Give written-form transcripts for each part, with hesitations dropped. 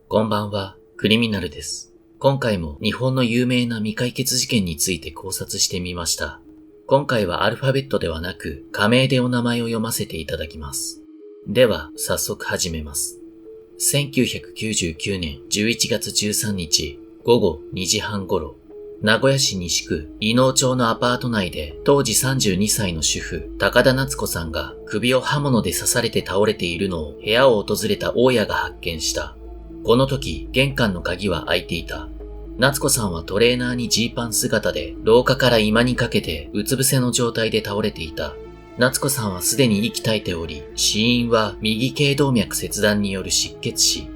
こんばんは、クリミナルです。今回も日本の有名な未解決事件について考察してみました。今回はアルファベットではなく仮名でお名前を読ませていただきます。では、早速始めます。1999年11月13日午後2時半頃、名古屋市西区伊能町のアパート内で当時32歳の主婦高田夏子さんが首を刃物で刺されて倒れているのを部屋を訪れた大家が発見した。この時、玄関の鍵は開いていた。夏子さんはトレーナーにジーパン姿で廊下から居間にかけてうつ伏せの状態で倒れていた。夏子さんはすでに息絶えており、死因は右頸動脈切断による失血死。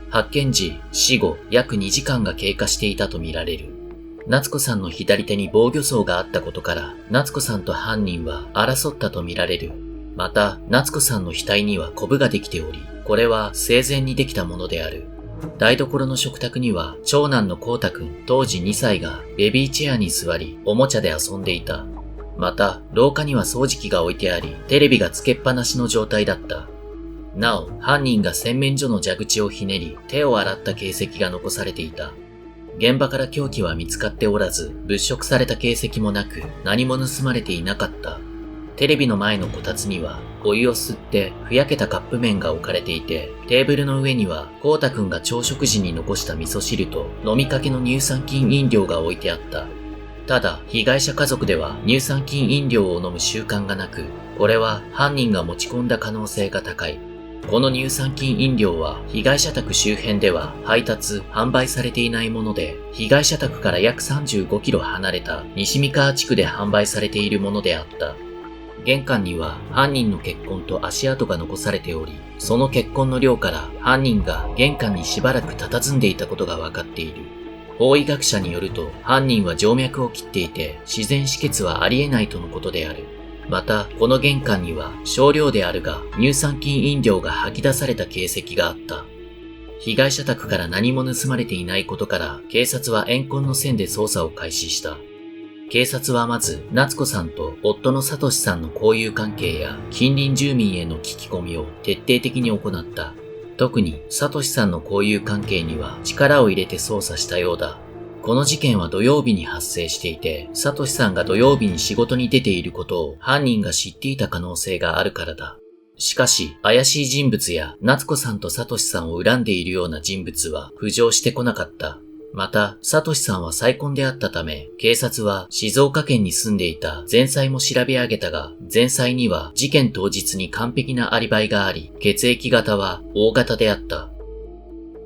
発見時、死後約2時間が経過していたとみられる。夏子さんの左手に防御創があったことから、夏子さんと犯人は争ったとみられる。また、夏子さんの額にはコブができており、これは生前にできたものである。台所の食卓には長男の光太くん当時2歳がベビーチェアに座りおもちゃで遊んでいた。また廊下には掃除機が置いてありテレビがつけっぱなしの状態だった。なお犯人が洗面所の蛇口をひねり手を洗った形跡が残されていた。現場から凶器は見つかっておらず物色された形跡もなく何も盗まれていなかった。テレビの前のこたつにはお湯を吸ってふやけたカップ麺が置かれていて、テーブルの上には光太くんが朝食時に残した味噌汁と飲みかけの乳酸菌飲料が置いてあった。ただ、被害者家族では乳酸菌飲料を飲む習慣がなく、これは犯人が持ち込んだ可能性が高い。この乳酸菌飲料は被害者宅周辺では配達・販売されていないもので、被害者宅から約35キロ離れた西三河地区で販売されているものであった。玄関には犯人の血痕と足跡が残されており、その血痕の量から犯人が玄関にしばらく佇んでいたことがわかっている。法医学者によると犯人は静脈を切っていて自然止血はありえないとのことである。また、この玄関には少量であるが乳酸菌飲料が吐き出された形跡があった。被害者宅から何も盗まれていないことから警察は怨恨の線で捜査を開始した。警察はまず、夏子さんと夫の聡さんの交友関係や近隣住民への聞き込みを徹底的に行った。特に、聡さんの交友関係には力を入れて捜査したようだ。この事件は土曜日に発生していて、聡さんが土曜日に仕事に出ていることを犯人が知っていた可能性があるからだ。しかし、怪しい人物や夏子さんと聡さんを恨んでいるような人物は浮上してこなかった。また、聡さんは再婚であったため、警察は静岡県に住んでいた前妻も調べ上げたが、前妻には事件当日に完璧なアリバイがあり、血液型は O 型であった。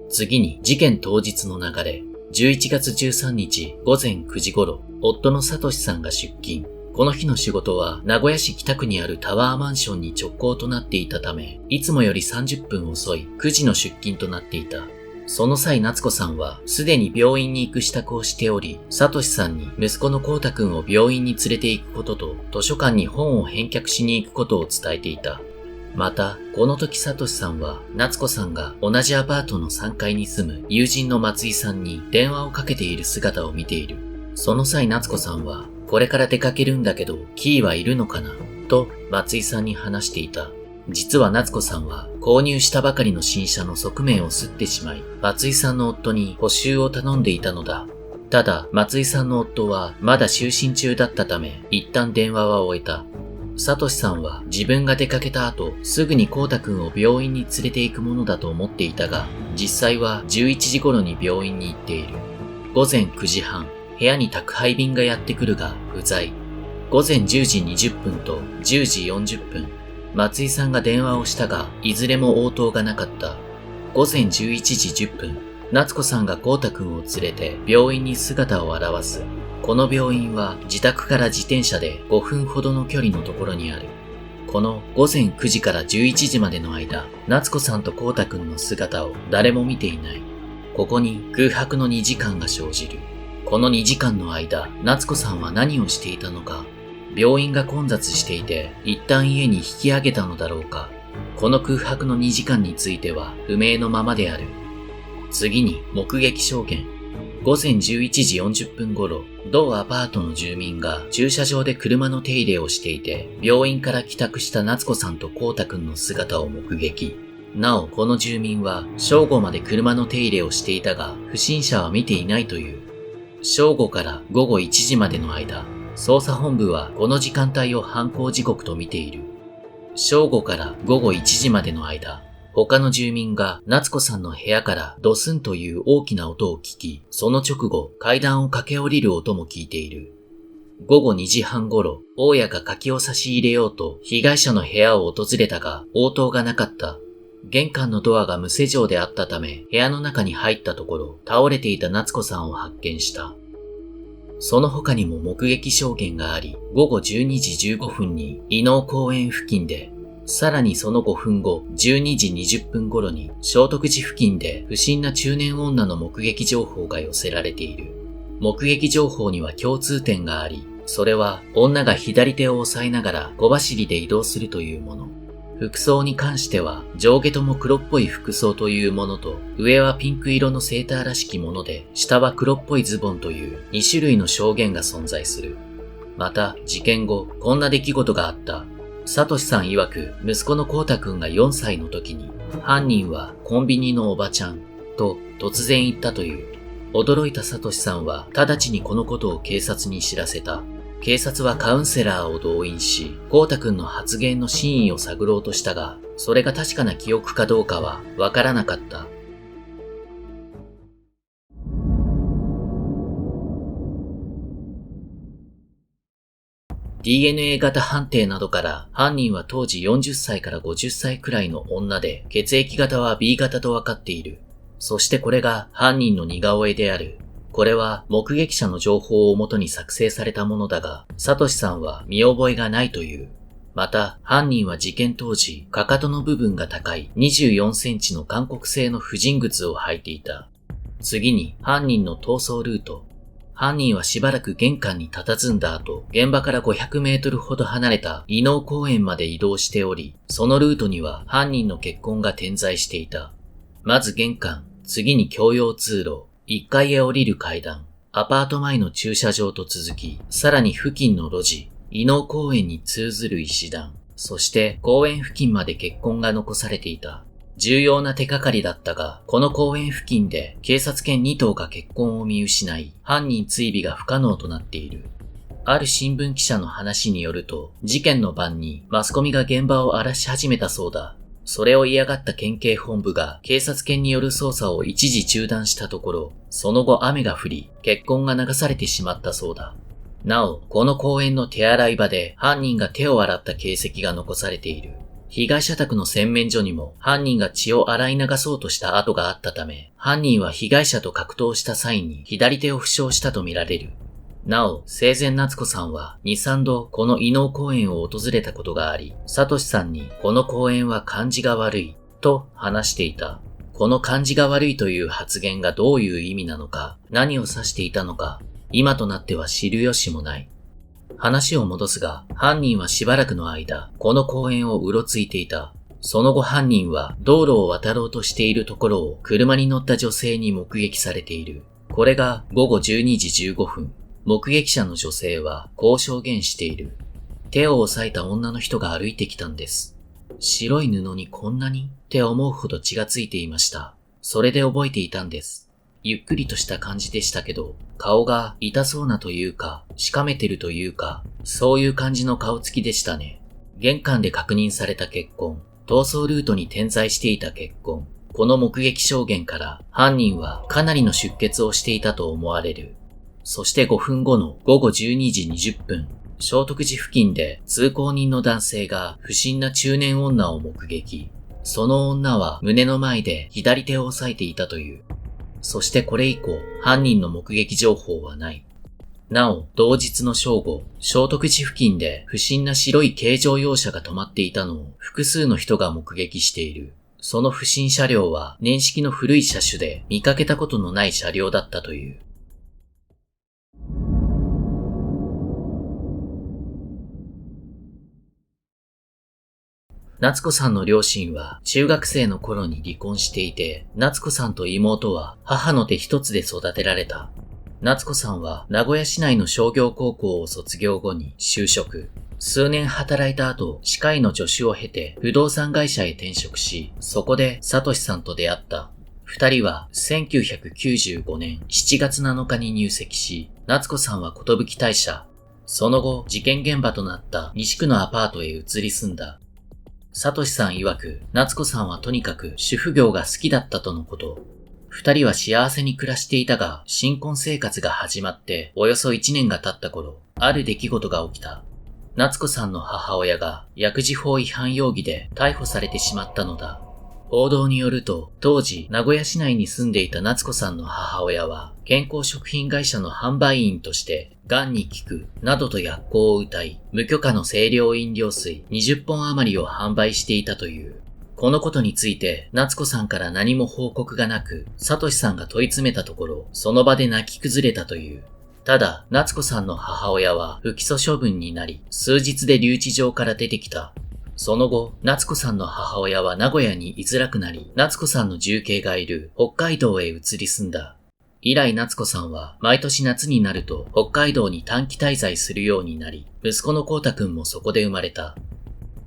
次に事件当日の流れ。11月13日午前9時頃、夫の聡さんが出勤。この日の仕事は名古屋市北区にあるタワーマンションに直行となっていたため、いつもより30分遅い9時の出勤となっていた。その際夏子さんはすでに病院に行く支度をしており、聡さんに息子の光太くんを病院に連れて行くことと図書館に本を返却しに行くことを伝えていた。また、この時聡さんは夏子さんが同じアパートの3階に住む友人の松井さんに電話をかけている姿を見ている。その際夏子さんは、これから出かけるんだけどキーはいるのかなと松井さんに話していた。実は夏子さんは購入したばかりの新車の側面を擦ってしまい、松井さんの夫に補修を頼んでいたのだ。ただ、松井さんの夫はまだ就寝中だったため、一旦電話は終えた。聡さんは自分が出かけた後、すぐに光太くんを病院に連れて行くものだと思っていたが、実際は11時頃に病院に行っている。午前9時半、部屋に宅配便がやってくるが不在。午前10時20分と10時40分。松井さんが電話をしたが、いずれも応答がなかった。午前11時10分、夏子さんが光太くんを連れて病院に姿を現す。この病院は自宅から自転車で5分ほどの距離のところにある。この午前9時から11時までの間、夏子さんと光太くんの姿を誰も見ていない。ここに空白の2時間が生じる。この2時間の間、夏子さんは何をしていたのか。病院が混雑していて、一旦家に引き上げたのだろうか。この空白の2時間については不明のままである。次に目撃証言。午前11時40分頃、同アパートの住民が駐車場で車の手入れをしていて、病院から帰宅した夏子さんと光太くんの姿を目撃。なお、この住民は正午まで車の手入れをしていたが、不審者は見ていないという。正午から午後1時までの間、捜査本部はこの時間帯を犯行時刻と見ている。正午から午後1時までの間、他の住民が夏子さんの部屋からドスンという大きな音を聞き、その直後階段を駆け下りる音も聞いている。午後2時半頃、大家が柿を差し入れようと被害者の部屋を訪れたが応答がなかった。玄関のドアが無施錠であったため部屋の中に入ったところ倒れていた夏子さんを発見した。その他にも目撃証言があり、午後12時15分に伊能公園付近で、さらにその5分後、12時20分頃に聖徳寺付近で不審な中年女の目撃情報が寄せられている。目撃情報には共通点があり、それは女が左手を押さえながら小走りで移動するというもの。服装に関しては上下とも黒っぽい服装というものと、上はピンク色のセーターらしきもので、下は黒っぽいズボンという2種類の証言が存在する。また、事件後、こんな出来事があった。サトシさん曰く、息子のコウタくんが4歳の時に、犯人はコンビニのおばちゃんと突然言ったという。驚いたサトシさんは直ちにこのことを警察に知らせた。警察はカウンセラーを動員し、コウタくんの発言の真意を探ろうとしたが、それが確かな記憶かどうかはわからなかった。DNA 型判定などから犯人は当時40歳から50歳くらいの女で、血液型は B 型とわかっている。そしてこれが犯人の似顔絵である。これは目撃者の情報をもとに作成されたものだが、サトシさんは見覚えがないという。また、犯人は事件当時、かかとの部分が高い24センチの韓国製の婦人靴を履いていた。次に、犯人の逃走ルート。犯人はしばらく玄関に佇んだ後、現場から500メートルほど離れた伊能公園まで移動しており、そのルートには犯人の血痕が点在していた。まず玄関、次に共用通路、1階へ降りる階段、アパート前の駐車場と続き、さらに付近の路地、伊能公園に通ずる石段、そして公園付近まで血痕が残されていた。重要な手がかりだったが、この公園付近で警察犬2頭が血痕を見失い、犯人追尾が不可能となっている。ある新聞記者の話によると、事件の晩にマスコミが現場を荒らし始めたそうだ。それを嫌がった県警本部が警察犬による捜査を一時中断したところ、その後雨が降り、血痕が流されてしまったそうだ。なお、この公園の手洗い場で犯人が手を洗った形跡が残されている。被害者宅の洗面所にも犯人が血を洗い流そうとした跡があったため、犯人は被害者と格闘した際に左手を負傷したとみられる。なお、生前夏子さんは2、3度この伊能公園を訪れたことがあり、サトシさんにこの公園は感じが悪いと話していた。この感じが悪いという発言がどういう意味なのか、何を指していたのか、今となっては知る由もない。話を戻すが、犯人はしばらくの間、この公園をうろついていた。その後犯人は道路を渡ろうとしているところを車に乗った女性に目撃されている。これが午後12時15分。目撃者の女性はこう証言している。手を押さえた女の人が歩いてきたんです。白い布にこんなにって思うほど血がついていました。それで覚えていたんです。ゆっくりとした感じでしたけど、顔が痛そうなというか、しかめてるというか、そういう感じの顔つきでしたね。玄関で確認された血痕、逃走ルートに点在していた血痕、この目撃証言から犯人はかなりの出血をしていたと思われる。そして5分後の午後12時20分、聖徳寺付近で通行人の男性が不審な中年女を目撃。その女は胸の前で左手を押さえていたという。そしてこれ以降、犯人の目撃情報はない。なお、同日の正午、聖徳寺付近で不審な白い軽乗用車が止まっていたのを複数の人が目撃している。その不審車両は年式の古い車種で見かけたことのない車両だったという。夏子さんの両親は中学生の頃に離婚していて、夏子さんと妹は母の手一つで育てられた。夏子さんは名古屋市内の商業高校を卒業後に就職。数年働いた後、歯科医の助手を経て不動産会社へ転職し、そこでサトシさんと出会った。二人は1995年7月7日に入籍し、夏子さんは寿退社。その後、事件現場となった西区のアパートへ移り住んだ。サトシさん曰く、夏子さんはとにかく主婦業が好きだったとのこと。二人は幸せに暮らしていたが、新婚生活が始まっておよそ1年が経った頃、ある出来事が起きた。夏子さんの母親が薬事法違反容疑で逮捕されてしまったのだ。報道によると、当時名古屋市内に住んでいた夏子さんの母親は、健康食品会社の販売員として、癌に効くなどと薬効を謳い、無許可の清涼飲料水20本余りを販売していたという。このことについて、夏子さんから何も報告がなく、サトシさんが問い詰めたところ、その場で泣き崩れたという。ただ、夏子さんの母親は不起訴処分になり、数日で留置場から出てきた。その後、夏子さんの母親は名古屋に居づらくなり、夏子さんの重慶がいる北海道へ移り住んだ。以来夏子さんは毎年夏になると北海道に短期滞在するようになり、息子の光太くんもそこで生まれた。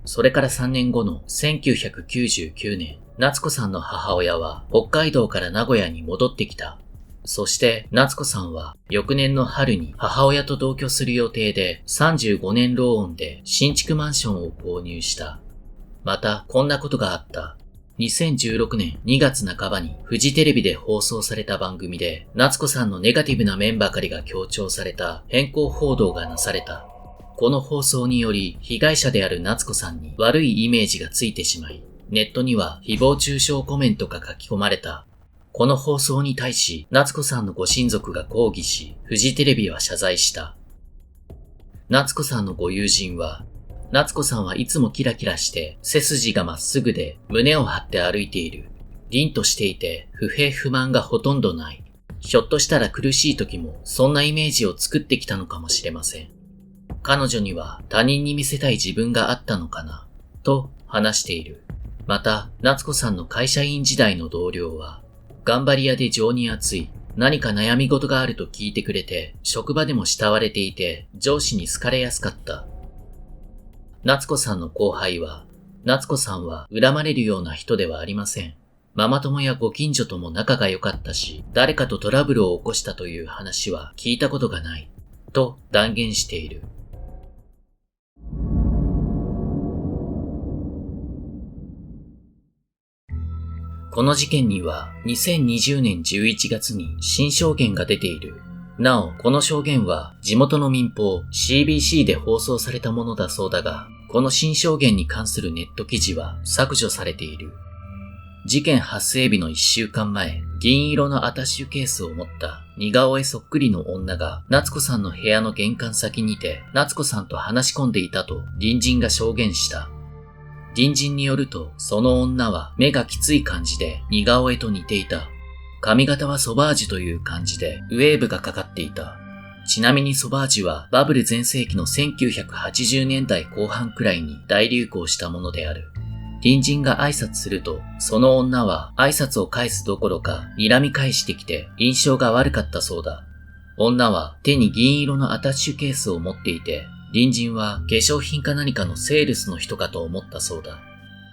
それから3年後の1999年、夏子さんの母親は北海道から名古屋に戻ってきた。そして夏子さんは翌年の春に母親と同居する予定で35年ローンで新築マンションを購入した。またこんなことがあった。2016年2月半ばにフジテレビで放送された番組で夏子さんのネガティブな面ばかりが強調された偏向報道がなされた。この放送により被害者である夏子さんに悪いイメージがついてしまい、ネットには誹謗中傷コメントが書き込まれた。この放送に対し夏子さんのご親族が抗議し、フジテレビは謝罪した。夏子さんのご友人は、夏子さんはいつもキラキラして背筋がまっすぐで胸を張って歩いている。凛としていて不平不満がほとんどない。ひょっとしたら苦しい時もそんなイメージを作ってきたのかもしれません。彼女には他人に見せたい自分があったのかな、と話している。また、夏子さんの会社員時代の同僚は、頑張り屋で情に熱い、何か悩み事があると聞いてくれて、職場でも慕われていて、上司に好かれやすかった。夏子さんの後輩は、夏子さんは恨まれるような人ではありません。ママ友やご近所とも仲が良かったし、誰かとトラブルを起こしたという話は聞いたことがない、と断言している。この事件には2020年11月に新証言が出ている。なお、この証言は地元の民放 CBC で放送されたものだそうだが、この新証言に関するネット記事は削除されている。事件発生日の1週間前、銀色のアタッシュケースを持った似顔絵そっくりの女が夏子さんの部屋の玄関先にて夏子さんと話し込んでいたと隣人が証言した。隣人によると、その女は目がきつい感じで似顔絵と似ていた。髪型はソバージュという感じでウェーブがかかっていた。ちなみにソバージュはバブル全盛期の1980年代後半くらいに大流行したものである。隣人が挨拶すると、その女は挨拶を返すどころか睨み返してきて印象が悪かったそうだ。女は手に銀色のアタッシュケースを持っていて、隣人は化粧品か何かのセールスの人かと思ったそうだ。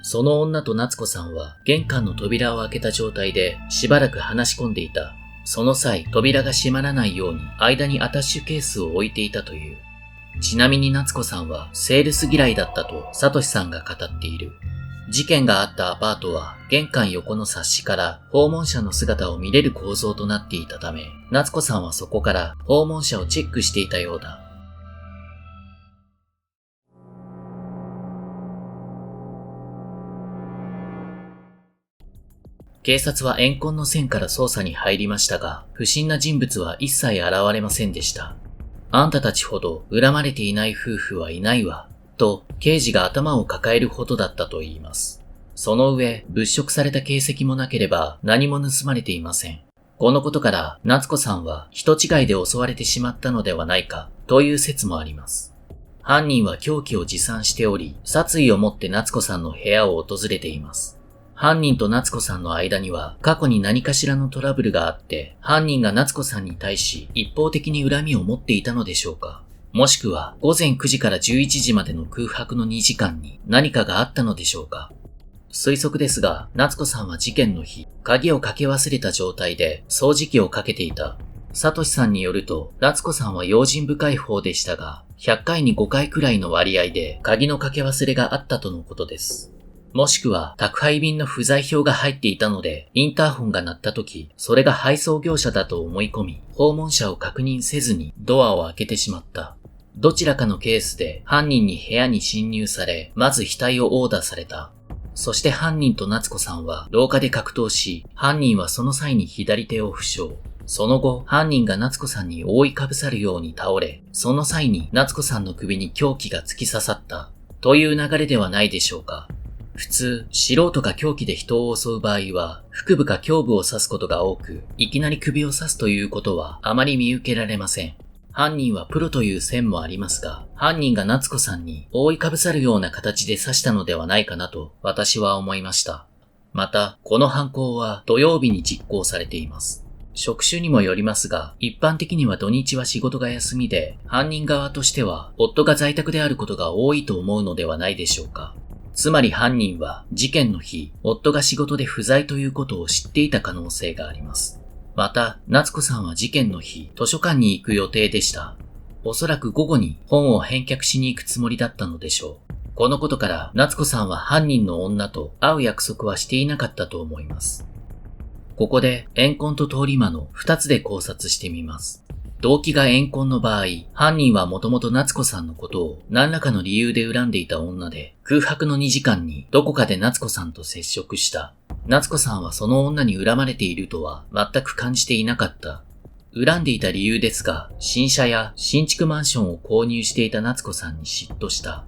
その女と夏子さんは玄関の扉を開けた状態でしばらく話し込んでいた。その際、扉が閉まらないように間にアタッシュケースを置いていたという。ちなみに夏子さんはセールス嫌いだったとサトシさんが語っている。事件があったアパートは玄関横のサッシから訪問者の姿を見れる構造となっていたため、夏子さんはそこから訪問者をチェックしていたようだ。警察は怨恨の線から捜査に入りましたが、不審な人物は一切現れませんでした。あんたたちほど恨まれていない夫婦はいないわ、と刑事が頭を抱えるほどだったと言います。その上、物色された形跡もなければ何も盗まれていません。このことから夏子さんは人違いで襲われてしまったのではないかという説もあります。犯人は凶器を持参しており、殺意を持って夏子さんの部屋を訪れています。犯人と夏子さんの間には過去に何かしらのトラブルがあって、犯人が夏子さんに対し一方的に恨みを持っていたのでしょうか。もしくは午前9時から11時までの空白の2時間に何かがあったのでしょうか。推測ですが、夏子さんは事件の日、鍵をかけ忘れた状態で掃除機をかけていた。サトシさんによると、夏子さんは用心深い方でしたが、100回に5回くらいの割合で鍵のかけ忘れがあったとのことです。もしくは宅配便の不在票が入っていたので、インターホンが鳴った時、それが配送業者だと思い込み、訪問者を確認せずにドアを開けてしまった。どちらかのケースで犯人に部屋に侵入され、まず額を殴打された。そして犯人と夏子さんは廊下で格闘し、犯人はその際に左手を負傷。その後、犯人が夏子さんに覆いかぶさるように倒れ、その際に夏子さんの首に凶器が突き刺さった。という流れではないでしょうか。普通、素人が凶器で人を襲う場合は、腹部か胸部を刺すことが多く、いきなり首を刺すということはあまり見受けられません。犯人はプロという線もありますが、犯人が夏子さんに覆いかぶさるような形で刺したのではないかなと私は思いました。また、この犯行は土曜日に実行されています。職種にもよりますが、一般的には土日は仕事が休みで、犯人側としては夫が在宅であることが多いと思うのではないでしょうか。つまり犯人は事件の日、夫が仕事で不在ということを知っていた可能性があります。また、夏子さんは事件の日、図書館に行く予定でした。おそらく午後に本を返却しに行くつもりだったのでしょう。このことから、夏子さんは犯人の女と会う約束はしていなかったと思います。ここで、怨恨と通り魔の2つで考察してみます。動機が怨恨の場合、犯人はもともと夏子さんのことを何らかの理由で恨んでいた女で、空白の2時間にどこかで夏子さんと接触した。夏子さんはその女に恨まれているとは全く感じていなかった。恨んでいた理由ですが、新車や新築マンションを購入していた夏子さんに嫉妬した。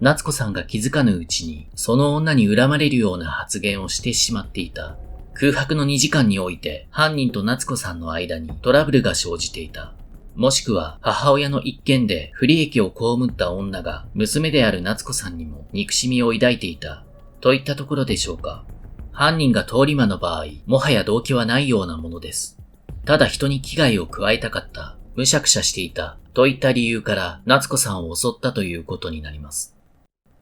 夏子さんが気づかぬうちに、その女に恨まれるような発言をしてしまっていた。空白の2時間において犯人と夏子さんの間にトラブルが生じていた。もしくは母親の一件で不利益を被った女が娘である夏子さんにも憎しみを抱いていたといったところでしょうか。犯人が通り魔の場合、もはや動機はないようなものです。ただ人に危害を加えたかった、むしゃくしゃしていたといった理由から夏子さんを襲ったということになります。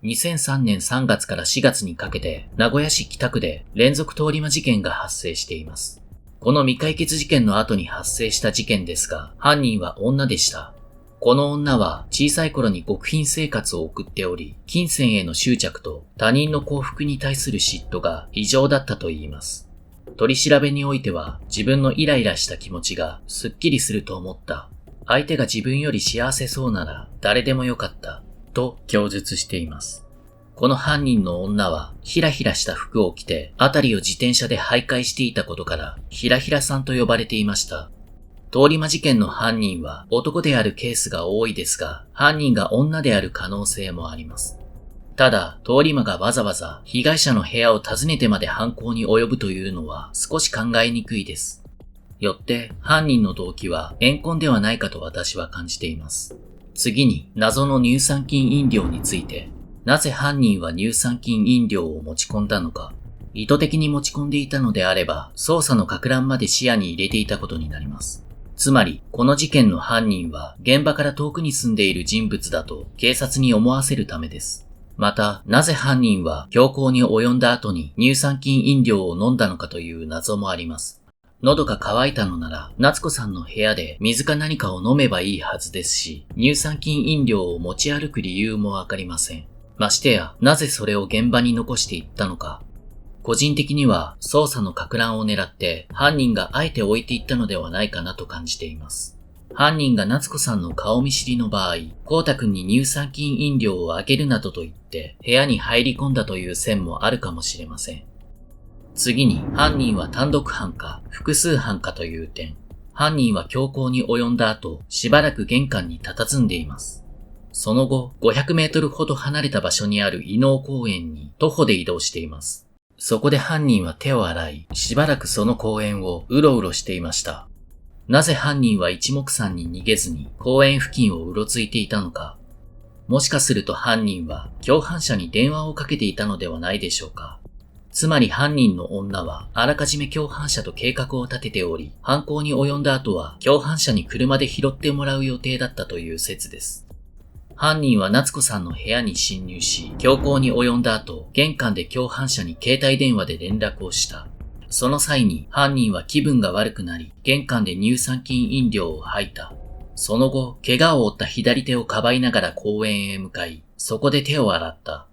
2003年3月から4月にかけて名古屋市北区で連続通り魔事件が発生しています。この未解決事件の後に発生した事件ですが、犯人は女でした。この女は小さい頃に極貧生活を送っており、金銭への執着と他人の幸福に対する嫉妬が異常だったといいます。取り調べにおいては自分のイライラした気持ちがすっきりすると思った。相手が自分より幸せそうなら誰でもよかった。と供述しています。この犯人の女はひらひらした服を着て辺りを自転車で徘徊していたことからひらひらさんと呼ばれていました。通り魔事件の犯人は男であるケースが多いですが、犯人が女である可能性もあります。ただ、通り魔がわざわざ被害者の部屋を訪ねてまで犯行に及ぶというのは少し考えにくいです。よって犯人の動機は怨恨ではないかと私は感じています。次に謎の乳酸菌飲料について、なぜ犯人は乳酸菌飲料を持ち込んだのか、意図的に持ち込んでいたのであれば、捜査の撹乱まで視野に入れていたことになります。つまり、この事件の犯人は現場から遠くに住んでいる人物だと警察に思わせるためです。また、なぜ犯人は凶行に及んだ後に乳酸菌飲料を飲んだのかという謎もあります。喉が渇いたのなら、夏子さんの部屋で水か何かを飲めばいいはずですし、乳酸菌飲料を持ち歩く理由もわかりません。ましてや、なぜそれを現場に残していったのか。個人的には、捜査の撹乱を狙って犯人があえて置いていったのではないかなと感じています。犯人が夏子さんの顔見知りの場合、光太くんに乳酸菌飲料をあげるなどと言って部屋に入り込んだという線もあるかもしれません。次に、犯人は単独犯か複数犯かという点。犯人は凶行に及んだ後、しばらく玄関に佇んでいます。その後、500メートルほど離れた場所にある伊能公園に徒歩で移動しています。そこで犯人は手を洗い、しばらくその公園をうろうろしていました。なぜ犯人は一目散に逃げずに公園付近をうろついていたのか。もしかすると犯人は共犯者に電話をかけていたのではないでしょうか。つまり犯人の女はあらかじめ共犯者と計画を立てており、犯行に及んだ後は共犯者に車で拾ってもらう予定だったという説です。犯人は夏子さんの部屋に侵入し、凶行に及んだ後、玄関で共犯者に携帯電話で連絡をした。その際に犯人は気分が悪くなり、玄関で乳酸菌飲料を吐いた。その後、怪我を負った左手をかばいながら公園へ向かい、そこで手を洗った。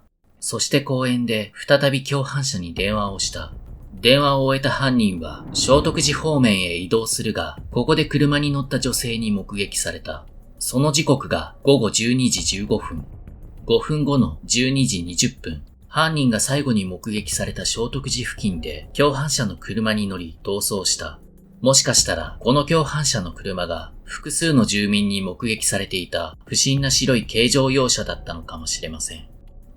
そして公園で再び共犯者に電話をした。電話を終えた犯人は聖徳寺方面へ移動するが、ここで車に乗った女性に目撃された。その時刻が午後12時15分。5分後の12時20分。犯人が最後に目撃された聖徳寺付近で共犯者の車に乗り逃走した。もしかしたらこの共犯者の車が複数の住民に目撃されていた不審な白い軽乗用車だったのかもしれません。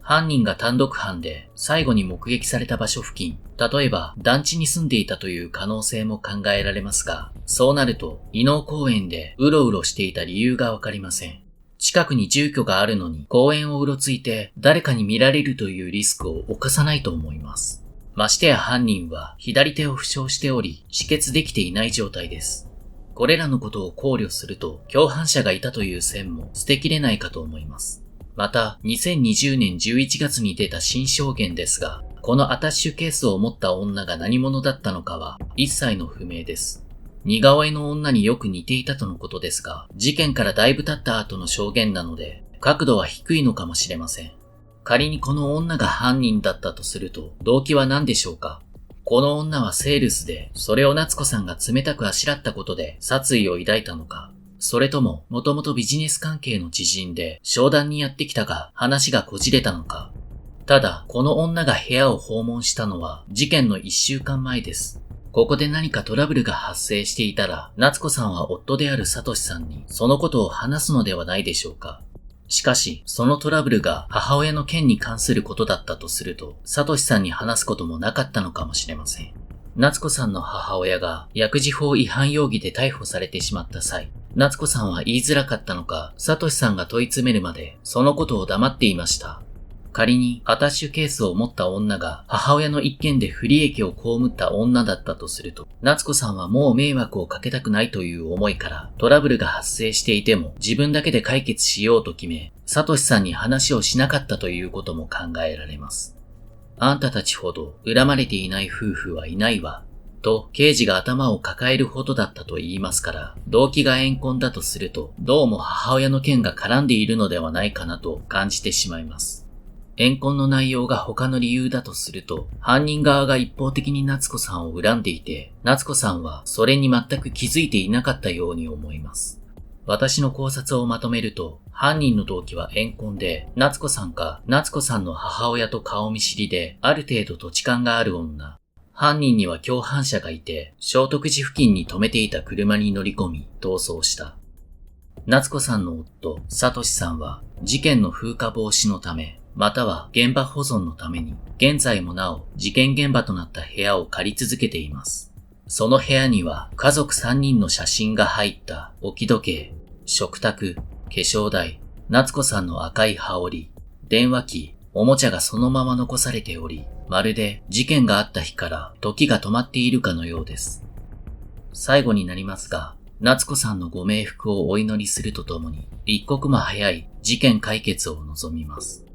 犯人が単独犯で最後に目撃された場所付近、例えば団地に住んでいたという可能性も考えられますが、そうなると伊能公園でうろうろしていた理由がわかりません。近くに住居があるのに公園をうろついて誰かに見られるというリスクを冒さないと思います。ましてや犯人は左手を負傷しており止血できていない状態です。これらのことを考慮すると共犯者がいたという線も捨てきれないかと思います。また、2020年11月に出た新証言ですが、このアタッシュケースを持った女が何者だったのかは一切の不明です。似顔絵の女によく似ていたとのことですが、事件からだいぶ経った後の証言なので、角度は低いのかもしれません。仮にこの女が犯人だったとすると、動機は何でしょうか？この女はセールスで、それを夏子さんが冷たくあしらったことで殺意を抱いたのか？それとも、もともとビジネス関係の知人で、商談にやってきたが、話がこじれたのか。ただ、この女が部屋を訪問したのは、事件の1週間前です。ここで何かトラブルが発生していたら、夏子さんは夫であるサトシさんに、そのことを話すのではないでしょうか。しかし、そのトラブルが母親の件に関することだったとすると、サトシさんに話すこともなかったのかもしれません。夏子さんの母親が薬事法違反容疑で逮捕されてしまった際、夏子さんは言いづらかったのか、サトシさんが問い詰めるまでそのことを黙っていました。仮にアタッシュケースを持った女が母親の一件で不利益を被った女だったとすると、夏子さんはもう迷惑をかけたくないという思いからトラブルが発生していても自分だけで解決しようと決め、サトシさんに話をしなかったということも考えられます。あんたたちほど恨まれていない夫婦はいないわ。と、刑事が頭を抱えるほどだったと言いますから、動機が怨恨だとすると、どうも母親の件が絡んでいるのではないかなと感じてしまいます。怨恨の内容が他の理由だとすると、犯人側が一方的に夏子さんを恨んでいて、夏子さんはそれに全く気づいていなかったように思います。私の考察をまとめると、犯人の動機は怨恨で、夏子さんか夏子さんの母親と顔見知りで、ある程度土地勘がある女。犯人には共犯者がいて、聖徳寺付近に停めていた車に乗り込み、逃走した。夏子さんの夫、サトシさんは、事件の風化防止のため、または現場保存のために、現在もなお事件現場となった部屋を借り続けています。その部屋には、家族3人の写真が入った置き時計、食卓、化粧台、夏子さんの赤い羽織、電話機、おもちゃがそのまま残されており、まるで事件があった日から時が止まっているかのようです。最後になりますが、夏子さんのご冥福をお祈りするとともに、一刻も早い事件解決を望みます。